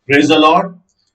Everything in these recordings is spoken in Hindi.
Praise the lord.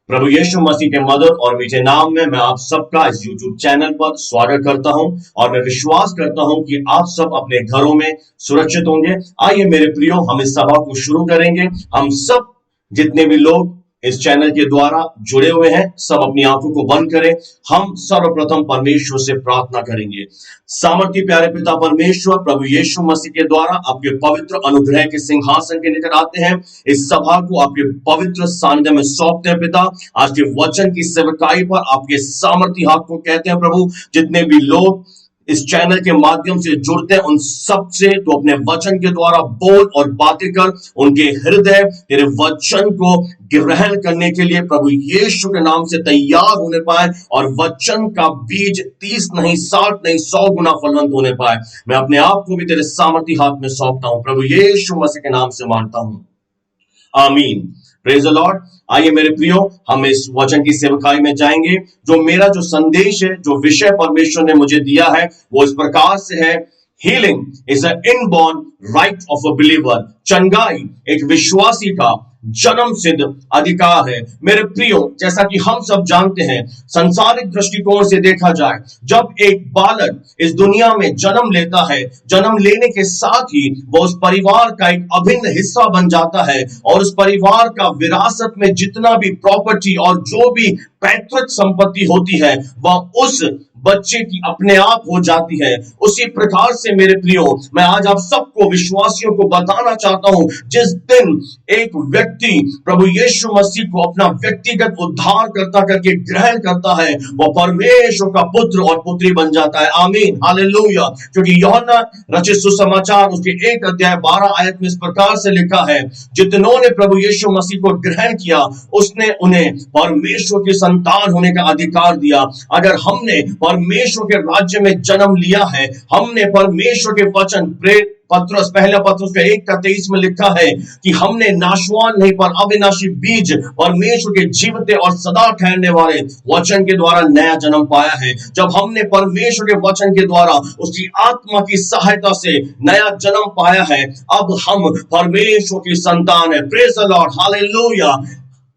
प्रभु यीशु मसीह के मधुर और मीठे नाम में मैं आप सबका इस YouTube चैनल पर स्वागत करता हूं और मैं विश्वास करता हूं कि आप सब अपने घरों में सुरक्षित होंगे। आइए मेरे प्रियो, हम इस सभा को शुरू करेंगे। हम सब जितने भी लोग इस चैनल के द्वारा जुड़े हुए हैं, सब अपनी आंखों को बंद करें। हम सर्वप्रथम परमेश्वर से प्रार्थना करेंगे। सामर्थी प्यारे पिता परमेश्वर, प्रभु यीशु मसीह के द्वारा आपके पवित्र अनुग्रह के सिंहासन के निकट आते हैं। इस सभा को आपके पवित्र सानिध्य में सौंपते हैं पिता। आज के वचन की सेवकाई पर आपके सामर्थी हाथ को कहते हैं प्रभु। जितने भी लोग इस चैनल के माध्यम से जुड़ते हैं, उन सब से तो अपने वचन के द्वारा बोल और बातें कर, उनके हृदय तेरे वचन को ग्रहण करने के लिए प्रभु यीशु के नाम से तैयार होने पाए और वचन का बीज 30 नहीं 60 नहीं 100 गुना फलवंत होने पाए। मैं अपने आप को भी तेरे सामर्थी हाथ में सौंपता हूं, प्रभु यीशु मसीह के नाम से मांगता हूं, आमीन। Praise the Lord. आइए मेरे प्रियो, हम इस वचन की सेवकाई में जाएंगे। जो संदेश है, जो विषय परमेश्वर ने मुझे दिया है, वो इस प्रकार से है, healing is a inborn right of a believer. चंगाई एक विश्वासी का जन्म सिद्ध अधिकार है। मेरे प्रियो, जैसा कि हम सब जानते हैं, संसारिक दृष्टिकोण से देखा जाए, जब एक बालक इस दुनिया में जन्म लेता है, जन्म लेने के साथ ही वो उस परिवार का एक अभिन्न हिस्सा बन जाता है और उस परिवार का विरासत में जितना भी प्रॉपर्टी और जो भी पैतृक संपत्ति होती है, वह उस बच्चे की अपने आप हो जाती है। उसी प्रकार से मेरे प्रियो, मैं आज आप सबको विश्वासियों को बताना चाहता हूं, जिस दिन एक व्यक्ति प्रभु यीशु मसीह को अपना व्यक्तिगत उद्धार करता करके ग्रहण करता है, वह परमेश्वर का पुत्र और पुत्री बन जाता है। आमीन, हालेलुया। क्योंकि यूहन्ना रचित सुसमाचार उसके 1 अध्याय 12 आयत में इस प्रकार से लिखा है, जितनों ने प्रभु यीशु मसीह को ग्रहण किया, उसने उन्हें परमेश्वर की संतान होने का अधिकार दिया। अगर हमने परमेश्वर के राज्य में जन्म लिया है, हमने परमेश्वर के वचन पहला पत्रस का 1:23 में लिखा है कि हमने नाशवान नहीं पर अविनाशी बीज परमेश्वर के जीवते और सदा ठहरने वाले वचन के द्वारा नया जन्म पाया है। जब हमने परमेश्वर के वचन के द्वारा उसकी आत्मा की सहायता से नया जन्म पाया है, अब हम परमेश्वर की संतान है। Praise the Lord, hallelujah.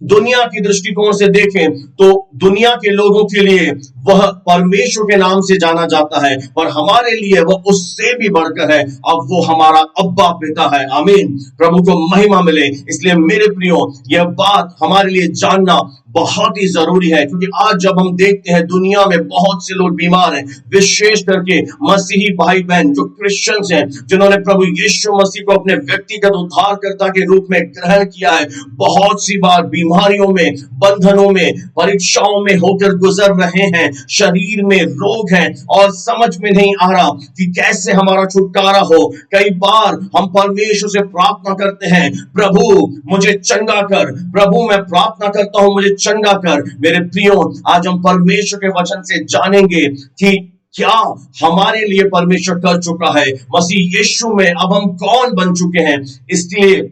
दुनिया की दृष्टिकोण से देखें तो दुनिया के लोगों के लिए वह परमेश्वर के नाम से जाना जाता है, पर हमारे लिए वह उससे भी बढ़कर है। अब वो हमारा अब्बा पिता है। आमीन, प्रभु को महिमा मिले। इसलिए मेरे प्रियो, यह बात हमारे लिए जानना बहुत ही जरूरी है, क्योंकि आज जब हम देखते हैं दुनिया में बहुत से लोग बीमार हैं, विशेष करके मसीही भाई बहन जो क्रिश्चियंस हैं, जिन्होंने प्रभु यीशु मसीह को अपने व्यक्तिगत उद्धारकर्ता के रूप में ग्रहण किया है, बहुत सी बार बीमारियों में, बंधनों में, परीक्षाओं में होकर गुजर रहे हैं। शरीर में रोग है और समझ में नहीं आ रहा कि कैसे हमारा छुटकारा हो। कई बार हम परमेश्वर से प्रार्थना करते हैं, प्रभु मुझे चंगा कर, प्रभु मैं प्रार्थना करता हूं मुझे चंगा कर। मेरे प्रियो, आज हम परमेश्वर के वचन से जानेंगे कि क्या हमारे लिए परमेश्वर कर चुका है। मसीह यीशु में अब हम कौन बन चुके हैं। इसलिए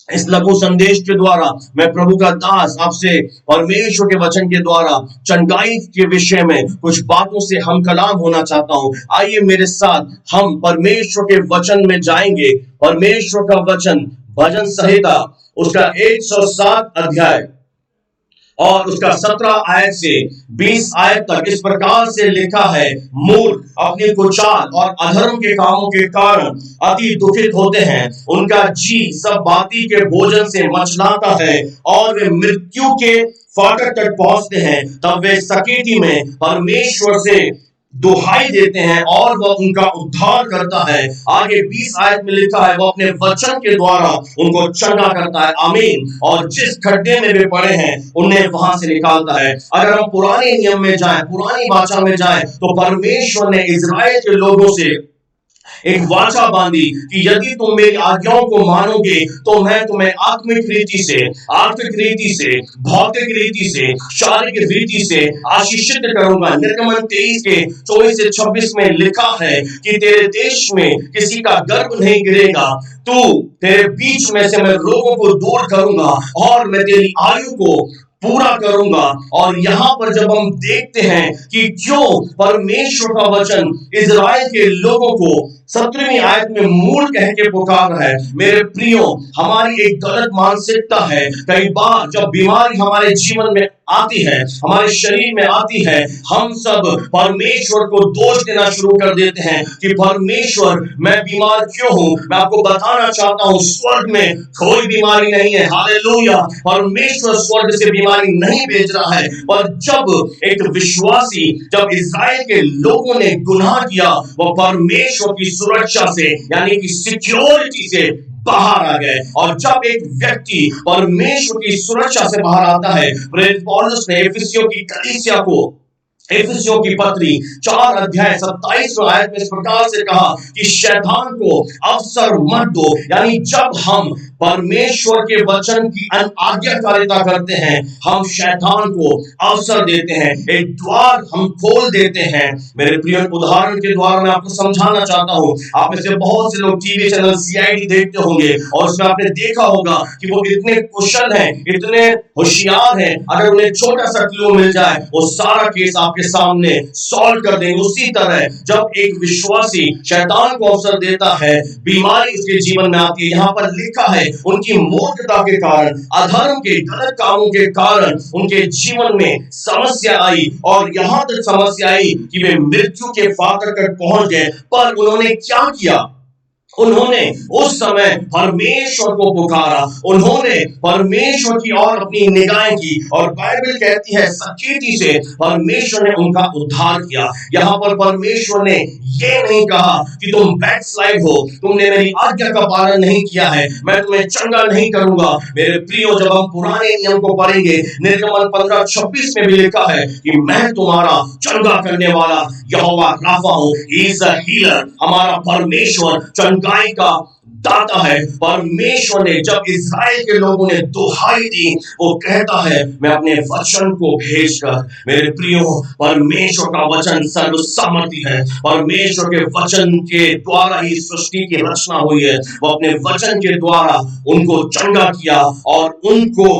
इस लघु संदेश के द्वारा मैं प्रभु का दास आपसे परमेश्वर के वचन के द्वारा चंगाई के विषय में कुछ बातों से हम कलाम होना चाहता हूं। आइए मेरे साथ हम परमेश्वर के वचन में जाएंगे। परमेश्वर का वचन भजन संहिता उसका 107 अध्याय और उसका 17 आयत से 20 आयत तक इस प्रकार से लिखा है, मूर्ख अपने कुचाल और अधर्म के कामों के कारण अति दुखित होते हैं। उनका जी सब बाती के भोजन से मचलाता है और वे मृत्यु के फाटक तक पहुंचते हैं। तब वे सकेती में परमेश्वर से दुहाई देते हैं और वह उनका उद्धार करता है। आगे 20 आयत में लिखा है, वह अपने वचन के द्वारा उनको चंगा करता है। आमीन। और जिस खड्डे में वे पड़े हैं, उन्हें वहां से निकालता है। अगर हम पुराने नियम में जाएं, पुरानी वाचा में जाएं, तो परमेश्वर ने इजराइल के लोगों से एक वाचा बांधी कि यदि तुम मेरी आज्ञाओं को मानोगे तो मैं तुम्हें आत्मिक रीति से, आर्थिक रीति से, भौतिक रीति से, शारीरिक रीति से आशीषित करूंगा। निर्गमन 23 के 24 से 26 में लिखा है कि तेरे देश में किसी का गर्भ नहीं गिरेगा, तू तेरे बीच में से मैं रोगों को दूर करूंगा और मैं तेरी आयु को पूरा करूंगा। और यहां पर जब हम देखते हैं कि क्यों परमेश्वर का वचन इजराइल के लोगों को 17वीं आयत में मूल कह के पुकार है, मेरे प्रियो, हमारी एक गलत मानसिकता है। कई बार जब बीमारी हमारे जीवन में आती है, हमारे शरीर में आती है, हम सब परमेश्वर को दोष देना शुरू कर देते हैं कि परमेश्वर, मैं बीमार क्यों हूं। मैं आपको बताना चाहता हूं, स्वर्ग में कोई बीमारी नहीं है। हालेलुया। परमेश्वर स्वर्ग से बीमारी नहीं भेज रहा है। पर जब एक विश्वासी, जब इस्राएल के लोगों ने गुनाह किया, वह परमेश्वर की सुरक्षा से, यानी कि सिक्योरिटी से बाहर आ गए। और जब एक व्यक्ति परमेश्वर की सुरक्षा से बाहर आता है, प्रेरित पौलुस ने एफिसियों की कलीसिया को एफिसियों की पत्री 4 अध्याय 27 आयत में इस प्रकार से कहा कि शैतान को अवसर मत दो। यानी जब हम परमेश्वर के वचन की आज्ञाकारिता करते हैं, हम शैतान को अवसर देते हैं, एक द्वार हम खोल देते हैं। मेरे प्रिय, उदाहरण के द्वारा मैं आपको समझाना चाहता हूं। आप में से बहुत से लोग टीवी चैनल सीआईडी देखते होंगे और उसमें आपने देखा होगा कि वो इतने कुशल हैं, इतने होशियार हैं, अगर उन्हें छोटा सा क्लू मिल जाए, वो सारा केस आपके सामने सॉल्व कर देंगे। उसी तरह जब एक विश्वासी शैतान को अवसर देता है, बीमारी उसके जीवन में आती है। यहां पर लिखा है, उनकी मूर्खता के कारण, अधर्म के गलत कामों के कारण उनके जीवन में समस्या आई, और यहां तक समस्या आई कि वे मृत्यु के फाटक तक पहुंच गए। पर उन्होंने क्या किया? उन्होंने उस समय परमेश्वर को पुकारा, उन्होंने परमेश्वर की ओर अपनी निगाहें की, और बाइबल कहती है सचेती से परमेश्वर ने उनका उद्धार किया। यहां पर परमेश्वर ने ये नहीं कहा कि तुम बैकस्लाइड हो, तुमने मेरी आज्ञा का पालन नहीं किया है, मैं तुम्हें चंगा नहीं करूंगा। मेरे प्रियो, जब हम पुराने नियम को पढ़ेंगे, निर्गमन 15:26 में भी लिखा है कि मैं तुम्हारा चंगा करने वाला यहोवा राफा हूं। He is a healer. हमारा परमेश्वर चंगाई का दाता है। परमेश्वर ने जब इस्राएल के लोगों ने दुहाई दी, वो कहता है, मैं अपने वचन को भेजकर, मेरे प्रियो, परमेश्वर का वचन सर्वसम्मति है। परमेश्वर के वचन के द्वारा ही सृष्टि की रचना हुई है। वो अपने वचन के द्वारा उनको चंगा किया और उनको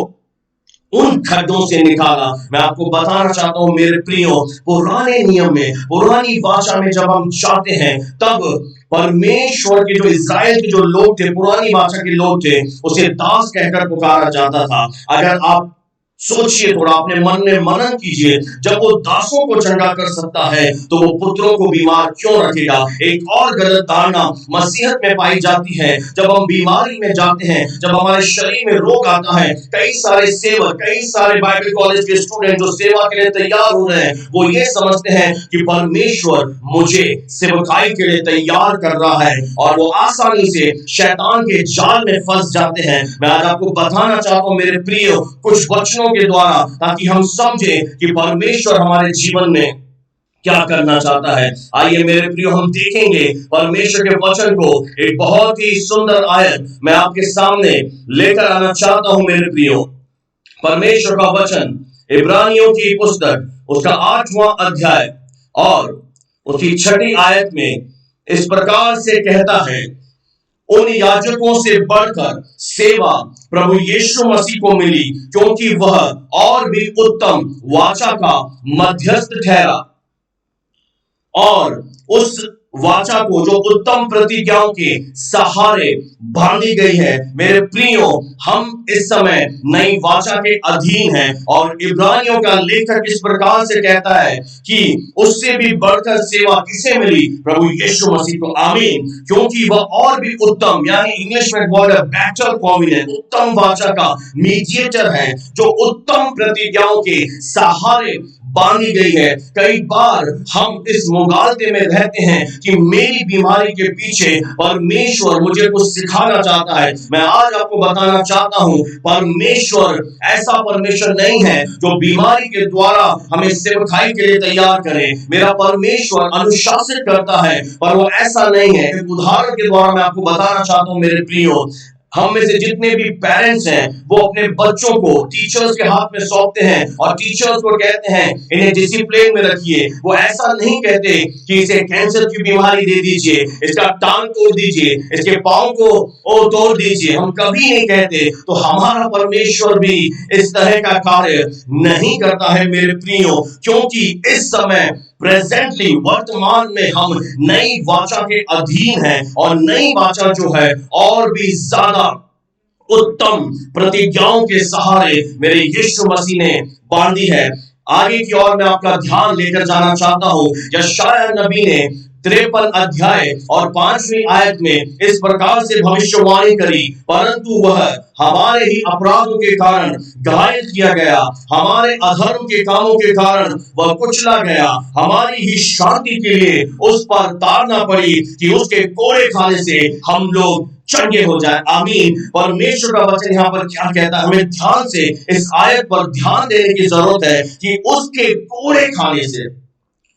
उन खड्डों से निकाला। मैं आपको बताना चाहता हूं मेरे प्रियो, पुराने नियम में, पुरानी भाषा में जब हम जाते हैं, तब परमेश्वर के जो इस्राएल के जो लोग थे, पुरानी भाषा के लोग थे, उसे दास कहकर पुकारा जाता था। अगर आप सोचिए थोड़ा, अपने मन में मनन कीजिए, जब वो दासों को चंगा कर सकता है तो वो पुत्रों को बीमार क्यों रखेगा? एक और गलत धारणा मसीहत में पाई जाती है। जब हम बीमारी में जाते हैं, जब हमारे शरीर में रोग आता है, कई सारे सेवक, कई सारे बाइबल कॉलेज के स्टूडेंट जो सेवा के लिए तैयार हो रहे हैं, वो ये समझते हैं कि परमेश्वर मुझे सेवकाई के लिए तैयार कर रहा है, और वो आसानी से शैतान के जाल में फंस जाते हैं। मैं आज आपको बताना चाहता हूं मेरे प्रिय, कुछ वचनों के द्वारा, ताकि हम समझें कि परमेश्वर हमारे जीवन में क्या करना चाहता है। आइए मेरे प्रियो, हम देखेंगे परमेश्वर के वचन को। एक बहुत ही सुंदर आयत मैं आपके सामने लेकर आना चाहता हूं मेरे प्रियो। परमेश्वर का वचन, इब्रानियों की पुस्तक, उसका 8वां अध्याय और उसकी 6ठी आयत में इस प्रकार से कहता है, उन याजकों से बढ़कर सेवा प्रभु यीशु मसीह को मिली, क्योंकि वह और भी उत्तम वाचा का मध्यस्थ ठहरा, और उस वाचा को जो उत्तम प्रतिज्ञाओं के सहारे बांधी गई है। मेरे प्रियो, हम इस समय नई वाचा के अधीन हैं, और इब्रानियों का लेखक इस प्रकार से कहता है कि उससे भी बढ़कर सेवा किसे मिली? प्रभु यीशु मसीह को। आमीन। क्योंकि वह और भी उत्तम, यानी इंग्लिश में वर्ड है बेटर कॉम्बिनेट, उत्तम वाचा का मीडिएटर है, जो उत्तम प्रतिज्ञाओं के सहारे बांधी गई है। कई बार हम इस मुगालते में रहते हैं कि मेरी बीमारी के पीछे परमेश्वर मुझे कुछ सिखाना चाहता है। मैं आज आपको बताना चाहता हूं, परमेश्वर ऐसा परमेश्वर नहीं है जो बीमारी के द्वारा हमें सेवकाई के लिए तैयार करे। मेरा परमेश्वर अनुशासित करता है, पर वो ऐसा नहीं है। एक उदाहरण के द्वारा मैं आपको बताना चाहता हूं मेरे प्रियो। हम में से जितने भी पेरेंट्स हैं वो अपने बच्चों को टीचर्स के हाथ में सौंपते हैं और टीचर्स को कहते हैं इन्हें डिसिप्लिन में रखिए। वो ऐसा नहीं कहते कि इसे कैंसर की बीमारी दे दीजिए, इसका टांग तोड़ दीजिए, इसके पांव को तोड़ दीजिए, हम कभी नहीं कहते। तो हमारा परमेश्वर भी इस तरह का कार्य नहीं करता है मेरे प्रियो, क्योंकि इस समय प्रेजेंटली वर्तमान में हम नई वाचा के अधीन हैं और नई वाचा जो है और भी ज्यादा उत्तम प्रतिज्ञाओं के सहारे मेरे यीशु मसीह ने बांधी है। आगे की ओर मैं आपका ध्यान लेकर जाना चाहता हूं। यशायाह नबी ने 53 अध्याय और 5वीं आयत में इस प्रकार से भविष्यवाणी करी, परंतु वह हमारे ही अपराधों के कारण घायल किया गया, हमारे अधर्म के कामों के कारण वह कुचला गया, हमारी ही शांति के लिए उस पर ताड़ना पड़ी कि उसके कोड़े खाने से हम लोग चंगे हो जाए। आमीन। परमेश्वर का वचन यहाँ पर क्या कहता है, हमें ध्यान से इस आयत पर ध्यान देने की जरूरत है कि उसके कोड़े खाने से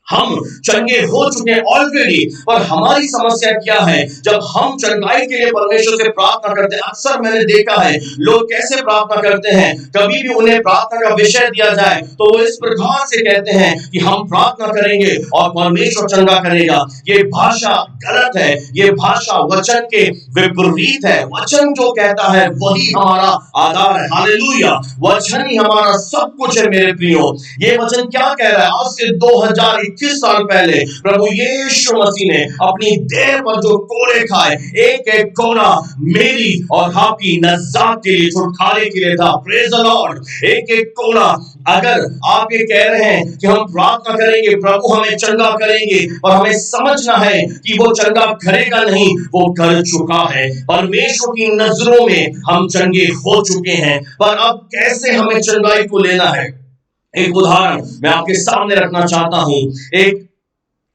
हम चंगे हो चुके हैं ऑलरेडी। पर हमारी समस्या क्या है, जब हम चंगाई के लिए परमेश्वर से प्रार्थना करते हैं, अक्सर मैंने देखा है लोग कैसे प्रार्थना करते हैं, कभी भी उन्हें प्रार्थना का विषय दिया जाए तो वो इस प्रकार से कहते हैं कि हम प्रार्थना करेंगे और परमेश्वर चंगा करेगा। ये भाषा गलत है, ये भाषा वचन के विपरीत है। वचन जो कहता है वही हमारा आधार है। हालेलुया। वचन ही हमारा सब कुछ है मेरे प्रियो। ये वचन क्या कह रहा है, आज से 2021 साल पहले प्रभु यीशु मसीह ने अपनी देह पर जो कोड़े खाए, एक एक कोड़ा मेरी और आपकी नजात के लिए, छुटकारे के लिए था। Praise the Lord. एक एक कोड़ा, अगर आप ये कह रहे हैं कि हम प्रार्थना करेंगे प्रभु हमें चंगा करेंगे, और हमें समझना है कि वो चंगा करेगा नहीं, वो कर चुका है। परमेश्वर की नजरों में हम चंगे हो चुके हैं, पर अब कैसे हमें चंगाई को लेना है। एक उदाहरण मैं आपके सामने रखना चाहता हूं। एक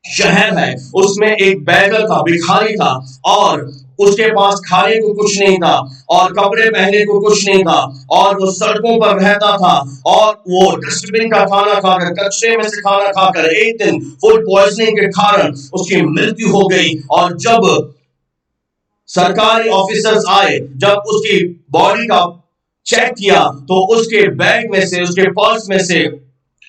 शहर है, उसमें एक बैगर था, भिखारी था, और उसके पास खाने को कुछ नहीं था और कपड़े पहनने को कुछ नहीं था, और वो सड़कों पर रहता था और वो डस्टबिन का खाना खाकर, कचरे में से खाना खाकर एक दिन फूड पॉइजनिंग के कारण उसकी मृत्यु हो गई। और जब सरकारी ऑफिसर्स आए, जब उसकी बॉडी का चेक किया तो उसके बैग में से, उसके पर्स में से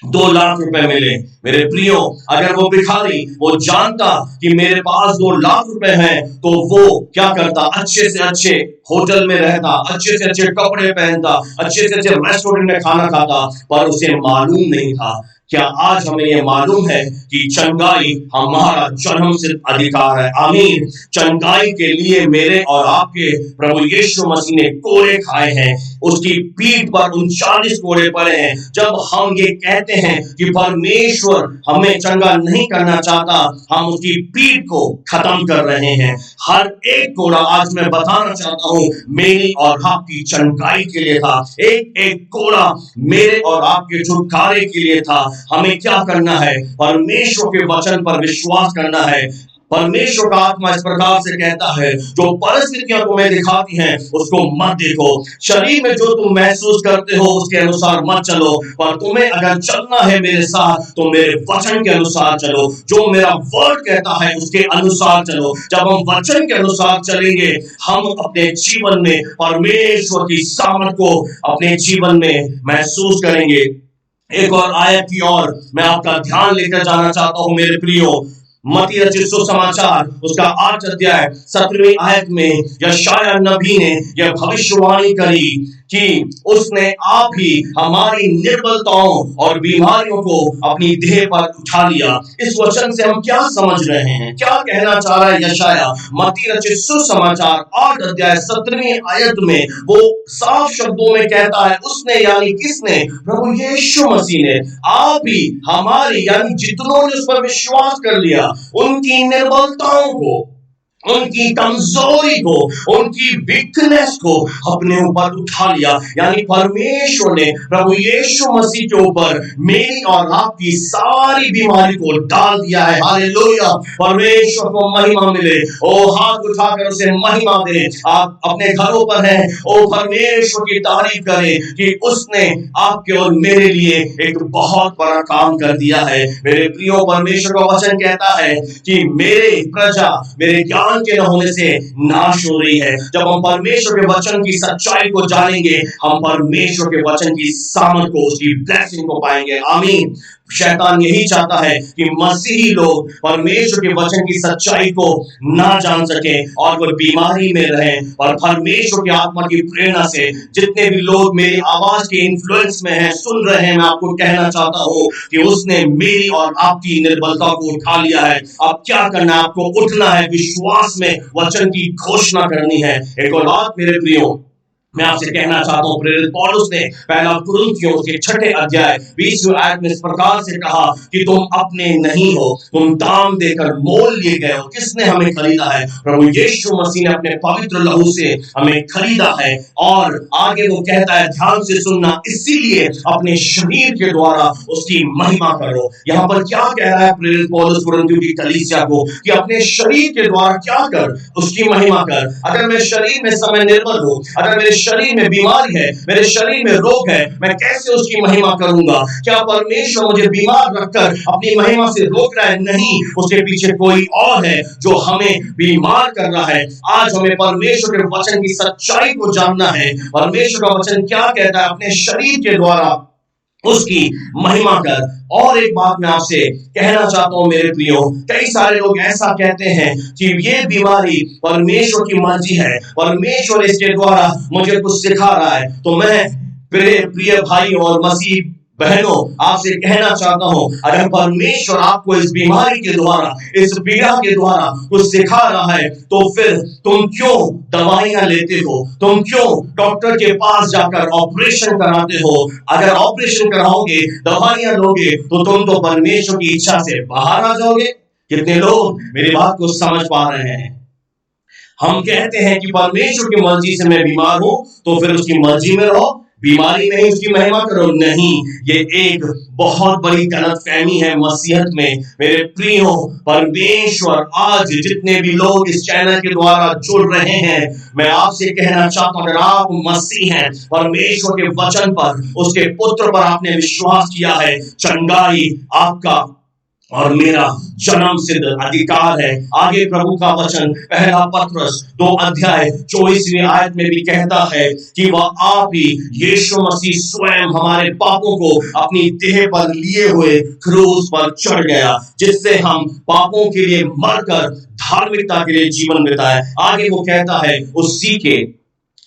2 लाख रुपए मिले। मेरे प्रियो, अगर वो भिखारी वो जानता कि मेरे पास 2 लाख रुपए हैं तो वो क्या करता, अच्छे से अच्छे होटल में रहता, अच्छे से अच्छे कपड़े पहनता, अच्छे से अच्छे रेस्टोरेंट में खाना खाता। पर उसे मालूम नहीं था। क्या आज हमें यह मालूम है कि चंगाई हमारा जन्म सिद्ध अधिकार है। आमीन। चंगाई के लिए मेरे और आपके प्रभु यीशु मसीह ने कोड़े खाए हैं, उसकी पीठ पर 39 कोड़े पड़े हैं। जब हम ये कहते हैं कि परमेश्वर हमें चंगा नहीं करना चाहता, हम उसकी पीठ को खत्म कर रहे हैं। हर एक कोड़ा, आज मैं बताना चाहता हूं, मेरी और आपकी चंगाई के लिए था। एक एक कोड़ा मेरे और आपके छुटकारे के लिए था। हमें क्या करना है, परमेश्वर के वचन पर विश्वास करना है। परमेश्वर का आत्मा इस प्रकार से कहता है, जो परिस्थितियां तुम्हें दिखाती हैं उसको मत देखो, शरीर में जो तुम महसूस करते हो उसके अनुसार मत चलो, पर तुम्हें अगर चलना है मेरे साथ तो मेरे वचन के अनुसार चलो। जो मेरा वर्ड कहता है उसके अनुसार चलो। जब हम वचन के अनुसार चलेंगे, हम अपने जीवन में परमेश्वर की सामर्थ को अपने जीवन में महसूस करेंगे। एक और आयत की ओर मैं आपका ध्यान लेकर जाना चाहता हूं मेरे प्रियो। मत्ती रचित सुसमाचार उसका 8 अध्याय 17वीं आयत में यशायाह नबी ने यह भविष्यवाणी करी कि उसने आप ही हमारी निर्बलताओं और बीमारियों को अपनी देह पर उठा लिया। इस वचन से हम क्या समझ रहे हैं, क्या कहना चाह रहा है यशायाह? मत्ती रचित सुसमाचार 8 अध्याय 17वीं आयत में वो साफ शब्दों में कहता है, उसने यानी किसने? प्रभु यीशु मसीह ने आप ही हमारी, यानी जितनों ने उस पर विश्वास कर लिया, उनकी निर्बलताओं को, उनकी कमजोरी को, उनकी वीकनेस को अपने ऊपर उठा लिया। यानी परमेश्वर ने प्रभु यीशु मसीह के ऊपर मेरी और आपकी सारी बीमारी को डाल दिया है। हालेलुया। परमेश्वर को महिमा मिले। ओ हाथ उठाकर उसे महिमा दे। आप अपने घरों पर हैं, ओ परमेश्वर की तारीफ करें कि उसने आपके और मेरे लिए एक बहुत बड़ा काम कर दिया है। मेरे प्रियो, परमेश्वर का वचन कहता है कि मेरे प्रजा, मेरे ज्ञान शैतान के न होने से नाश हो रही है। जब हम परमेश्वर के वचन की सच्चाई को जानेंगे, हम परमेश्वर के वचन की सामर्थ को, उसकी ब्लेसिंग को पाएंगे। आमीन। शैतान यही चाहता है कि मसीही लोग परमेश्वर के वचन की सच्चाई को ना जान सके और वो बीमारी में रहें। और परमेश्वर की आत्मा की प्रेरणा से जितने भी लोग मेरी आवाज के इन्फ्लुएंस में हैं, सुन रहे हैं, मैं आपको कहना चाहता हूं कि उसने मेरी और आपकी निर्बलता को उठा लिया है। अब क्या करना है? आपको उठना है, विश्वास में वचन की घोषणा करनी है। एक और बात मेरे प्रियो, मैं आपसे कहना चाहता हूं, प्रेरित पौलुस ने पहला कुरिन्थियों के 6 अध्याय 20वें आयत में इस प्रकार से कहा कि तुम अपने नहीं हो, तुम दाम देकर मोल लिए गए हो। किसने हमें खरीदा है? प्रभु यीशु मसीह ने अपने पवित्र लहू से हमें खरीदा है। और आगे वो कहता है, ध्यान से सुनना, इसीलिए अपने शरीर के द्वारा उसकी महिमा करो। यहां पर क्या कह रहा है प्रेरित पौलुस कुरिन्थियों की कलीसिया को कि अपने शरीर के द्वारा क्या कर? उसकी महिमा कर। अगर मैं शरीर में समय निर्बल हूं, अगर मेरे शरीर में बीमारी है, मेरे शरीर में रोग है, मैं कैसे उसकी महिमा करूंगा? क्या परमेश्वर मुझे बीमार रखकर अपनी महिमा से रोक रहा है? नहीं, उसके पीछे कोई और है जो हमें बीमार कर रहा है। आज हमें परमेश्वर के वचन की सच्चाई को जानना है। परमेश्वर का वचन क्या कहता है? अपने शरीर के द्वारा उसकी महिमा कर। और एक बात मैं आपसे कहना चाहता हूं मेरे प्रियो, कई सारे लोग ऐसा कहते हैं कि ये बीमारी परमेश्वर की मर्जी है, परमेश्वर इसके द्वारा मुझे कुछ सिखा रहा है। तो मैं प्रिय भाई और मसीह बहनों, आपसे कहना चाहता हूं, अगर परमेश्वर आपको इस बीमारी के द्वारा, इस पीड़ा के द्वारा कुछ सिखा रहा है, तो फिर तुम क्यों दवाइयां लेते हो? तुम क्यों डॉक्टर के पास जाकर ऑपरेशन कराते हो? अगर ऑपरेशन कराओगे, दवाइयां लोगे, तो तुम तो परमेश्वर की इच्छा से बाहर आ जाओगे। कितने लोग मेरी बात को समझ पा रहे हैं? हम कहते हैं कि परमेश्वर की मर्जी से मैं बीमार हूं, तो फिर उसकी मर्जी में रहो, बीमारी में ही उसकी महिमा करो। नहीं, ये एक बहुत बड़ी गलतफहमी है मसीहत में। मेरे प्रियो, परमेश्वर आज जितने भी लोग इस चैनल के द्वारा जुड़ रहे हैं, मैं आपसे कहना चाहता हूं, अगर आप मसीह हैं, परमेश्वर के वचन पर, उसके पुत्र पर आपने विश्वास किया है, चंगाई आपका और मेरा जन्म सिद्ध अधिकार है। आगे प्रभु का वचन पहला पत्रस 2 अध्याय 24वीं आयत में भी कहता है कि वह आप ही यीशु मसीह स्वयं हमारे पापों को अपनी देह पर लिए हुए क्रूस पर चढ़ गया, जिससे हम पापों के लिए मरकर धार्मिकता के लिए जीवन बिताए। आगे वो कहता है, उसी के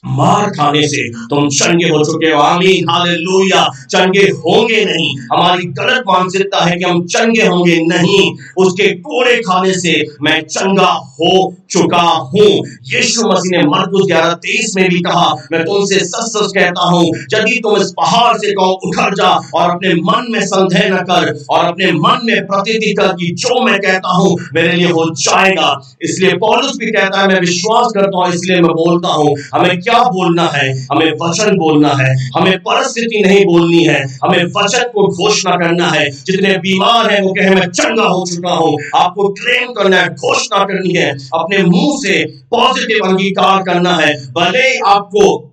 मार खाने से तुम चंगे हो चुके हो। आमीन, हालेलुया। चंगे होंगे नहीं, हमारी गलत मानसिकता है कि हम चंगे होंगे। नहीं, उसके कोड़े खाने से मैं चंगा हो चुका हूं। यीशु मसीह ने मरकुस 11:23 में भी कहा, मैं तुमसे सच सच कहता हूं, यदि तुम इस पहाड़ से कहो उखड़ जा, और अपने मन में संदेह न कर और अपने मन में प्रतीति कर कि जो मैं कहता हूं मेरे लिए हो जाएगा। इसलिए पौलुस भी कहता है, मैं विश्वास करता हूं इसलिए मैं बोलता हूं। हमें क्या बोलना है? हमें वचन बोलना है। हमें परिस्थिति नहीं बोलनी है, हमें वचन को घोषणा करना है। जितने बीमार हैं वो कहे मैं चंगा हो चुका हूं। आपको क्लेम करना है, घोषणा करनी है, अपने मुंह से पॉजिटिव अंगीकार करना है। भले आपको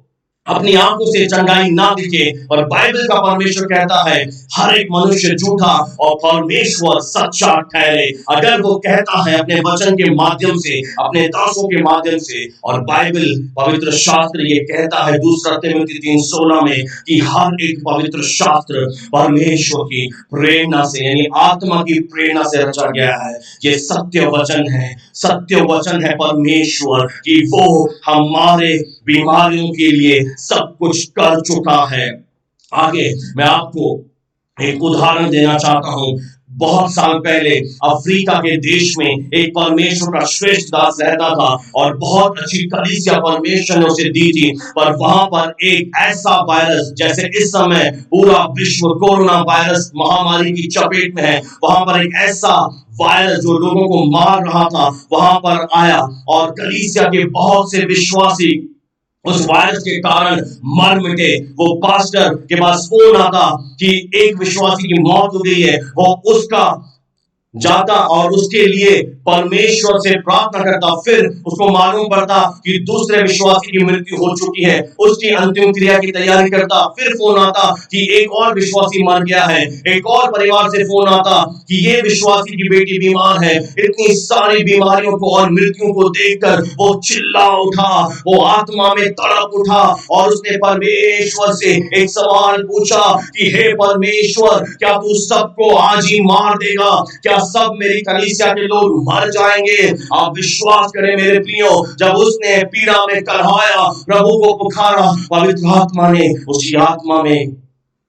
अपनी आंखों से चंगाई ना दिखे, और बाइबल का परमेश्वर कहता है हर एक मनुष्य झूठा और परमेश्वर सच्चा ठहरे। अगर वो कहता है अपने वचन के माध्यम से, अपने दासों के माध्यम से, और बाइबल पवित्र शास्त्र ये कहता है 2 तिमोथी 3:16 में कि हर एक पवित्र शास्त्र परमेश्वर की प्रेरणा से, यानी आत्मा की प्रेरणा से रचा गया है। ये सत्य वचन है, सत्य वचन है परमेश्वर कि वो हमारे बीमारियों के लिए सब कुछ कर चुका है। आगे मैं आपको एक उदाहरण देना चाहता हूं। बहुत साल पहले अफ्रीका के देश में एक परमेश्वर का श्रेष्ठ दास रहता था, और बहुत अच्छी कलीसिया परमेश्वर ने उसे दी थी। पर वहां पर एक ऐसा वायरस, जैसे इस समय पूरा विश्व कोरोना वायरस महामारी की चपेट में है, वहां पर एक ऐसा वायरस जो लोगों को मार रहा था वहां पर आया, और कलीसिया के बहुत से विश्वासी उस वायरस के कारण मर मिटे। वो पास्टर के पास फोन आता कि एक विश्वासी की मौत हो गई है, वो उसका जाता और उसके लिए परमेश्वर से प्रार्थना करता, फिर उसको मालूम पड़ता कि दूसरे विश्वासी की मृत्यु हो चुकी है, उसकी अंतिम क्रिया की तैयारी करता, फिर फोन आता कि एक और विश्वासी मर गया है, एक और परिवार से फोन आता कि ये विश्वासी की बेटी बीमार है। इतनी सारी बीमारियों को और मृत्यु को देखकर वो चिल्ला उठा, वो आत्मा में तड़प उठा और उसने परमेश्वर से एक सवाल पूछा कि हे परमेश्वर, क्या तू सबको आज ही मार देगा? क्या सब मेरी कलीसिया के लोग मर जाएंगे? आप विश्वास करें मेरे प्रियो, जब उसने पीड़ा में करहाया, प्रभु को पुकारा, पवित्र आत्मा ने उसी आत्मा में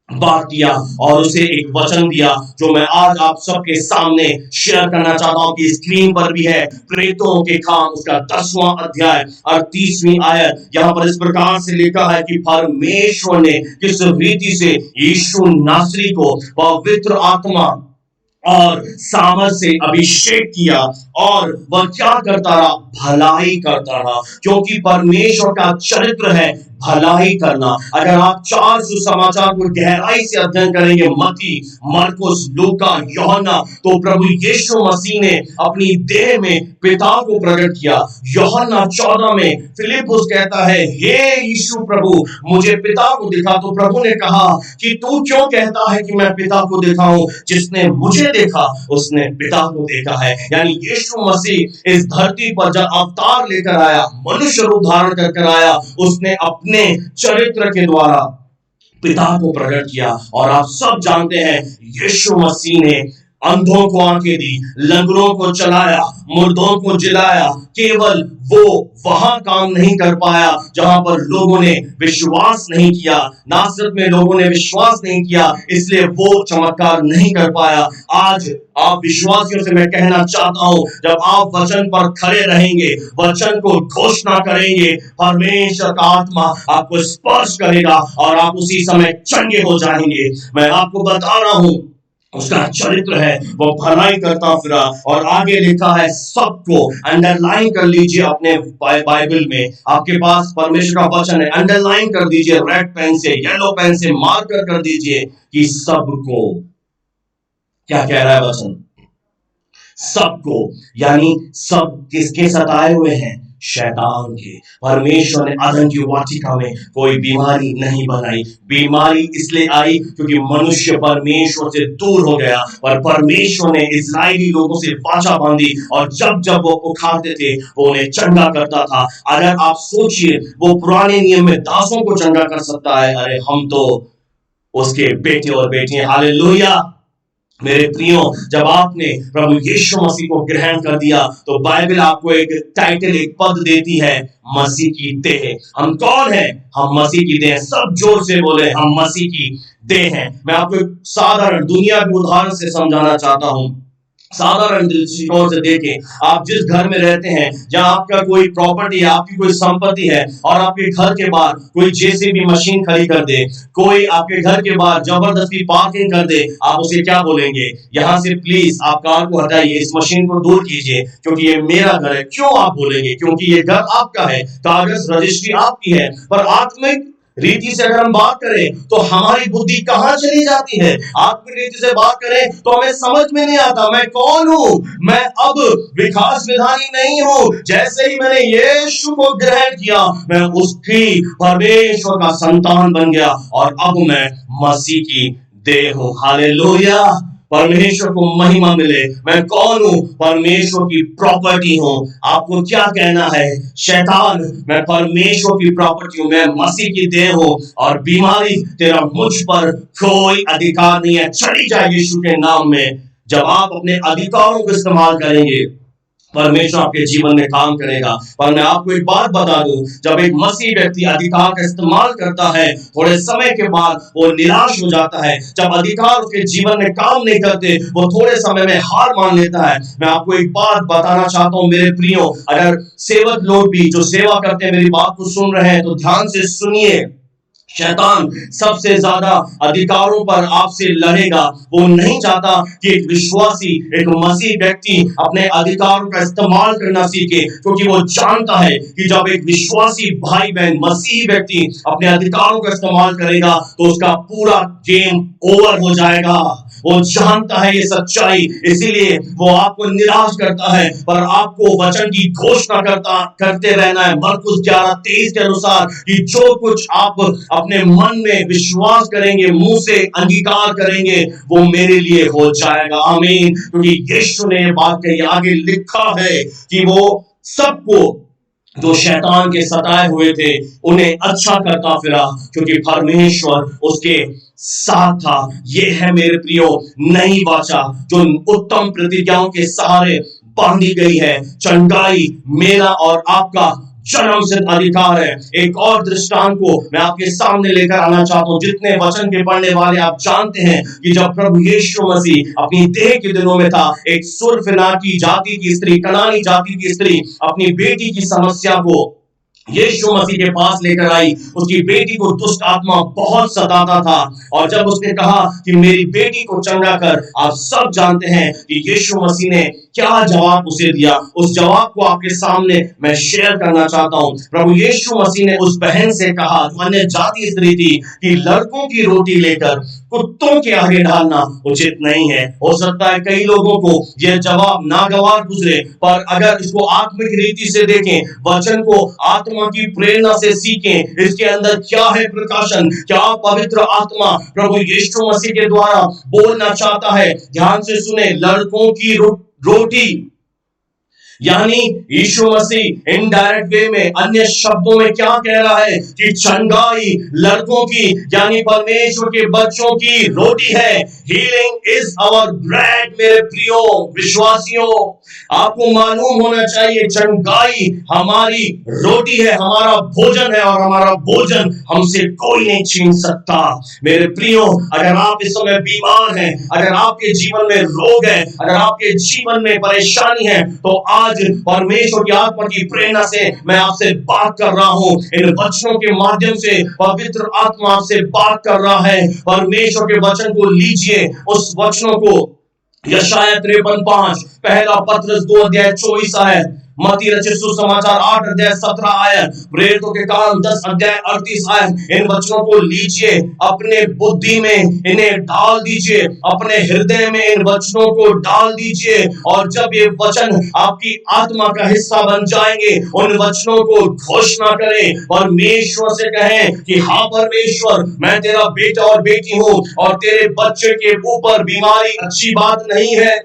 बात दिया और उसे एक वचन दिया जो मैं आज आप सबके सामने शेयर करना चाहता हूं कि स्क्रीन पर भी है। प्रेतों के काम उसका 10वां अध्याय और 30वीं आयत। यहां पर इस प्रकार से लिखा है कि परमेश्वर ने किस रीति से यीशु नासरी को पवित्र आत्मा और सामर्थ से अभिषेक किया और वह क्या करता रहा? भलाई करता रहा, क्योंकि परमेश्वर का चरित्र है भलाई करना। अगर आप 4 सुसमाचार को गहराई से अध्ययन करेंगे, मत्ती, मरकुस, लूका, यूहन्ना, तो प्रभु यीशु मसीह ने अपनी देह में पिता को प्रकट किया। यूहन्ना 14 में फिलिपुस कहता है, हे यीशु प्रभु, मुझे पिता को दिखा। तो प्रभु ने कहा कि तू क्यों कहता है कि मैं पिता को दिखाऊं? जिसने मुझे देखा उसने पिता को देखा है। यानी यीशु मसीह इस धरती पर जब अवतार लेकर आया, मनुष्य रूप धारण कर आया, उसने अपने चरित्र के द्वारा पिता को प्रकट किया। और आप सब जानते हैं यीशु मसीह ने अंधों को आंखें दी, लंगड़ों को चलाया, मुर्दों को जिलाया। केवल वो वहां काम नहीं कर पाया जहां पर लोगों ने विश्वास नहीं किया। नासरत में लोगों ने विश्वास नहीं किया, इसलिए वो चमत्कार नहीं कर पाया। आज आप विश्वासियों से मैं कहना चाहता हूं, जब आप वचन पर खड़े रहेंगे, वचन को घोषणा करेंगे, परमेश्वर का आत्मा आपको स्पर्श करेगा और आप उसी समय चंगे हो जाएंगे। मैं आपको बता रहा हूं, उसका चरित्र है वो भलाई करता फिरा। और आगे लिखा है, सबको अंडरलाइन कर लीजिए अपने बाइबल में, आपके पास परमेश्वर का वचन है, अंडरलाइन कर दीजिए, रेड पेन से, येलो पेन से मार्कर कर दीजिए कि सबको। क्या कह रहा है वचन? सबको, यानी सब किसके सताए हुए हैं? शैतान के। परमेश्वर ने अदन की वाटिका में कोई बीमारी नहीं बनाई। बीमारी इसलिए आई क्योंकि मनुष्य परमेश्वर से दूर हो गया, और परमेश्वर ने इस्राएली लोगों से वाचा बांधी और जब जब वो पुकारते थे वो उन्हें चंगा करता था। अगर आप सोचिए, वो पुराने नियम में दासों को चंगा कर सकता है, अरे हम तो उसके बेटे और बेटियां। हालेलुया मेरे प्रियो, जब आपने प्रभु यीशु मसीह को ग्रहण कर दिया तो बाइबल आपको एक टाइटल, एक पद देती है, मसीह की देह। हम कौन है? हम मसीह की देह। सब जोर से बोले, हम मसीह की देह हैं। मैं आपको एक साधारण दुनिया के उदाहरण से समझाना चाहता हूं। साधारण दृष्टिकोण से देखें, आप जिस घर में रहते हैं, जहां आपका कोई प्रॉपर्टी है, आपकी कोई संपत्ति है, और आपके घर के बाहर कोई जेसीबी मशीन खड़ी कर दे, कोई आपके घर के बाहर जबरदस्ती पार्किंग कर दे, आप उसे क्या बोलेंगे? यहां से प्लीज आप कार को हटाइए, इस मशीन को दूर कीजिए, क्योंकि ये मेरा घर है। क्यों आप बोलेंगे? क्योंकि ये घर आपका है, कागज रजिस्ट्री आपकी है। पर आत्मिक रीति से अगर हम बात करें तो हमारी बुद्धि कहां चली जाती है? आत्मिक रीति से बात करें तो हमें समझ में नहीं आता मैं कौन हूं। मैं अब विकास विधानी नहीं हूं। जैसे ही मैंने यीशु को ग्रहण किया, मैं उसकी परमेश्वर का संतान बन गया और अब मैं मसीह की देह हूं। हालेलुया, परमेश्वर को महिमा मिले। मैं कौन हूं? परमेश्वर की प्रॉपर्टी हूं। आपको क्या कहना है? शैतान, मैं परमेश्वर की प्रॉपर्टी हूं, मैं मसीह की देह हूं, और बीमारी तेरा मुझ पर कोई अधिकार नहीं है। चली जाए यीशु के नाम में। जब आप अपने अधिकारों को इस्तेमाल करेंगे, परमेश्वर आपके जीवन में काम करेगा। पर मैं आपको एक बात बता दूं, जब एक मसीह व्यक्ति अधिकार का इस्तेमाल करता है, थोड़े समय के बाद वो निराश हो जाता है। जब अधिकार उसके जीवन में काम नहीं करते, वो थोड़े समय में हार मान लेता है। मैं आपको एक बात बताना चाहता हूं मेरे प्रियो, अगर सेवक लोग भी जो सेवा करते हैं मेरी बात को सुन रहे हैं तो ध्यान से सुनिए। शैतान सबसे ज्यादा अधिकारों पर आपसे लड़ेगा। वो नहीं चाहता कि एक विश्वासी, एक मसीह व्यक्ति अपने अधिकारों का इस्तेमाल करना सीखे, क्योंकि वो जानता है कि जब एक विश्वासी भाई बहन, मसीही व्यक्ति अपने अधिकारों का इस्तेमाल करेगा तो उसका पूरा गेम ओवर हो जाएगा। वो जानता है ये सच्चाई, इसीलिए वो आपको निराश करता है, पर आपको वचन की घोषणा करते रहना है। मरकुस 11:23 के अनुसार कि जो कुछ आप अपने मन में विश्वास करेंगे, मुंह से अंगीकार करेंगे, वो मेरे लिए हो जाएगा। आमीन। क्योंकि यीशु ने ये बात कही, आगे लिखा है कि वो सबको जो शैतान के सताए हुए थे उन्हें अच्छा करता फिरा, क्योंकि परमेश्वर उसके साथ था। ये है मेरे प्रियो नई वाचा जो उत्तम प्रतिज्ञाओं के सहारे बांधी गई है। चंगाई मेरा और आपका जन्म सिद्ध अधिकार है। एक और दृष्टांत को मैं आपके सामने लेकर आना चाहता हूं। जितने वचन के पढ़ने वाले आप जानते हैं कि जब प्रभु यीशु मसीह अपनी देह के दिनों में था, एक सुरफिनाकी जाति की स्त्री, कनानी जाति की स्त्री अपनी बेटी की समस्या को यीशु मसीह के पास लेकर आई। उसकी बेटी को दुष्ट आत्मा बहुत सताता था, और जब उसने कहा कि मेरी बेटी को चंगा कर, आप सब जानते हैं कि यीशु मसीह ने क्या जवाब उसे दिया। उस जवाब को आपके सामने मैं शेयर करना चाहता हूं। प्रभु यीशु मसीह ने उस बहन से कहा, अन्य जाति स्त्री थी, कि लड़कों की रोटी लेकर कुत्तों के आगे डालना उचित नहीं है। हो सकता है कई लोगों को यह जवाब नागवार गुजरे, पर अगर इसको आत्मिक रीति से देखें, वचन को आत्मा की प्रेरणा से सीखें, इसके अंदर क्या है प्रकाशन, क्या पवित्र आत्मा प्रभु यीशु मसीह के द्वारा बोलना चाहता है। ध्यान से सुने, लड़कों की रोटी, यानी यीशु मसीह इनडायरेक्ट वे में, अन्य शब्दों में क्या कह रहा है कि चंगाई लड़कों की, यानी परमेश्वर के बच्चों की रोटी है। Healing is our bread. मेरे प्रियो विश्वासियों, आपको मालूम होना चाहिए चंगाई हमारी रोटी है, हमारा भोजन है, और हमारा भोजन हमसे कोई नहीं छीन सकता। मेरे प्रियो, अगर आप इस समय बीमार हैं, अगर आपके जीवन में रोग है, अगर आपके जीवन में परेशानी है, तो आज परमेश्वर की आत्मा की प्रेरणा से मैं आपसे बात कर रहा हूं। इन वचनों के माध्यम से पवित्र आत्मा आपसे बात कर रहा है। परमेश्वर के वचन को लीजिए, उस वचनों को यशाया 53:5, पहला पत्रस 2:24 आयत, मत्ती रचित सुसमाचार 8:17 आयत, प्रेरितों के काम 10:38 आयत। इन वचनों को लीजिए, अपने बुद्धि में इन्हें डाल दीजिए, अपने हृदय में इन वचनों को डाल दीजिए, और जब ये वचन आपकी आत्मा का हिस्सा बन जाएंगे, उन वचनों को घोषणा करें, परमेश्वर से कहें कि हाँ परमेश्वर, मैं तेरा बेटा और बेटी हूं, और तेरे बच्चे के ऊपर बीमारी अच्छी बात नहीं है।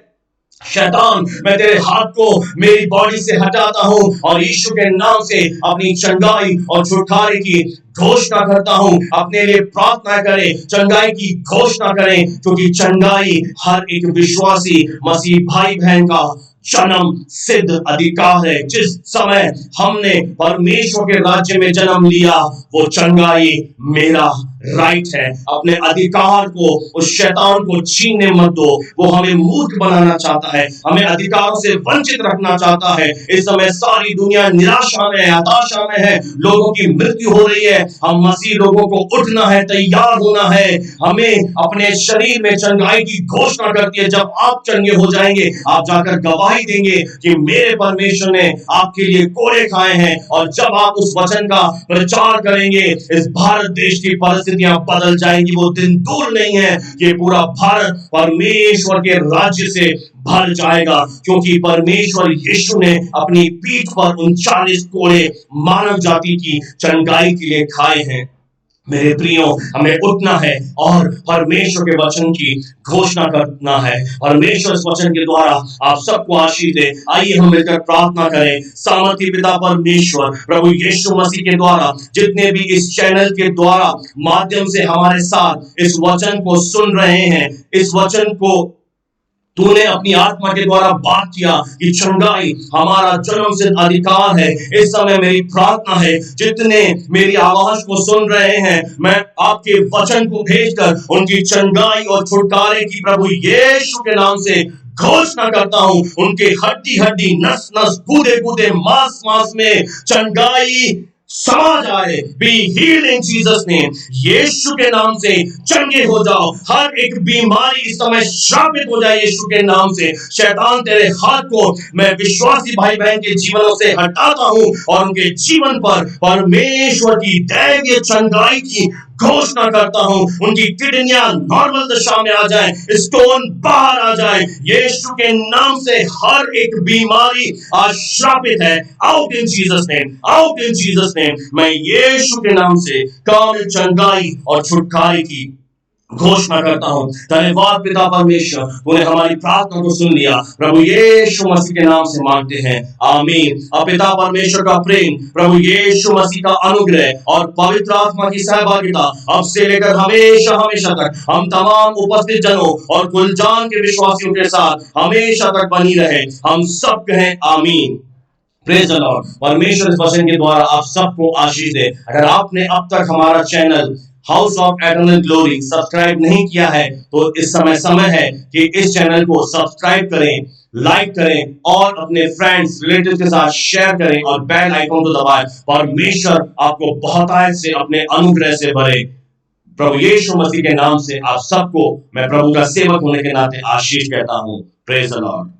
शैतान, मैं तेरे हाथ को मेरी बॉडी से हटाता हूं, और यीशु के नाम से अपनी चंगाई और छुटकारे की घोषणा करता हूं। अपने लिए प्रार्थना करें, चंगाई की घोषणा करें, क्योंकि चंगाई हर एक विश्वासी मसीह भाई बहन का जन्म सिद्ध अधिकार है। जिस समय हमने परमेश्वर के राज्य में जन्म लिया, वो चंगाई मेरा राइट है। अपने अधिकार को उस शैतान को छीनने मत दो। वो हमें मूर्ख बनाना चाहता है, हमें अधिकारों से वंचित रखना चाहता है। इस समय सारी दुनिया निराशा में है, हताशा में है, लोगों की मृत्यु हो रही है। हम मसीह लोगों को उठना है, तैयार होना है। हमें अपने शरीर में चंगाई की घोषणा करती है। जब आप चंगे हो जाएंगे, आप जाकर गवाही देंगे कि मेरे परमेश्वर ने आपके लिए कोड़े खाए हैं। और जब आप उस वचन का प्रचार करेंगे, इस भारत देश की परिस्थितियां बदल जाएंगी। वो दिन दूर नहीं है कि पूरा भारत परमेश्वर के राज्य से भर जाएगा, क्योंकि परमेश्वर यीशु ने अपनी पीठ पर 39 कोड़े मानव जाति की चंगाई के लिए खाए हैं। मेरे प्रियो, हमें उठना है और परमेश्वर के वचन की घोषणा करना है। परमेश्वर इस वचन के द्वारा आप सबको आशीष दे। आइए हम मिलकर प्रार्थना करें। सामर्थी पिता परमेश्वर, प्रभु यीशु मसीह के द्वारा जितने भी इस चैनल के द्वारा माध्यम से हमारे साथ इस वचन को सुन रहे हैं, इस वचन को तूने अपनी आत्मा के द्वारा बात किया कि चंगाई हमारा जन्म सिद्ध अधिकार है। इस समय मेरी प्रार्थना है, जितने मेरी आवाज को सुन रहे हैं, मैं आपके वचन को भेजकर उनकी चंगाई और छुटकारे की प्रभु यीशु के नाम से घोषणा करता हूं। उनके हड्डी हड्डी, नस नस, कूदे कूदे, मांस मांस में चंगाई समा जाए। Be healed in Jesus name. Yeshu के नाम से चंगे हो जाओ। हर एक बीमारी इस समय श्रापित हो जाए यीशु के नाम से। शैतान, तेरे हाथ को मैं विश्वासी भाई बहन के जीवनों से हटाता हूं, और उनके जीवन पर परमेश्वर की दैवीय चंगाई की घोषणा करता हूं उनकी किडनियां नॉर्मल दशा में आ जाए, स्टोन बाहर आ जाए। यीशु के नाम से हर एक बीमारी आज श्रापित है। Out in Jesus name, out in Jesus name. मैं यीशु के नाम से कामिल चंगाई और छुटकारे की घोषणा करता हूं। धन्यवाद पिता परमेश्वर, तूने हमारी प्रार्थना को सुन लिया। प्रभु यीशु मसीह के नाम से मांगते हैं, आमीन। अब पिता परमेश्वर का प्रेम, प्रभु यीशु मसीह का अनुग्रह और पवित्र आत्मा की सहभागिता अब से लेकर हमेशा हमेशा तक हम तमाम उपस्थित जनों और कुलजान के विश्वासियों के साथ हमेशा तक बनी रहे। हम सब कहें आमीन। Praise the Lord. परमेश्वर इस वचन के द्वारा आप सबको आशीष दे। अगर आपने अब तक हमारा channel house of eternal glory subscribe नहीं किया है तो इस समय है कि इस चैनल को सब्सक्राइब करें, लाइक करें और अपने फ्रेंड्स रिलेटिव्स के साथ शेयर करें और बेल आइकन को दबाएं। परमेश्वर आपको बहुतायत से अपने अनुग्रह से भरे। प्रभु यीशु मसीह के नाम से आप सबको मैं प्रभु का सेवक होने के नाते आशीष कहता हूं। Praise the Lord.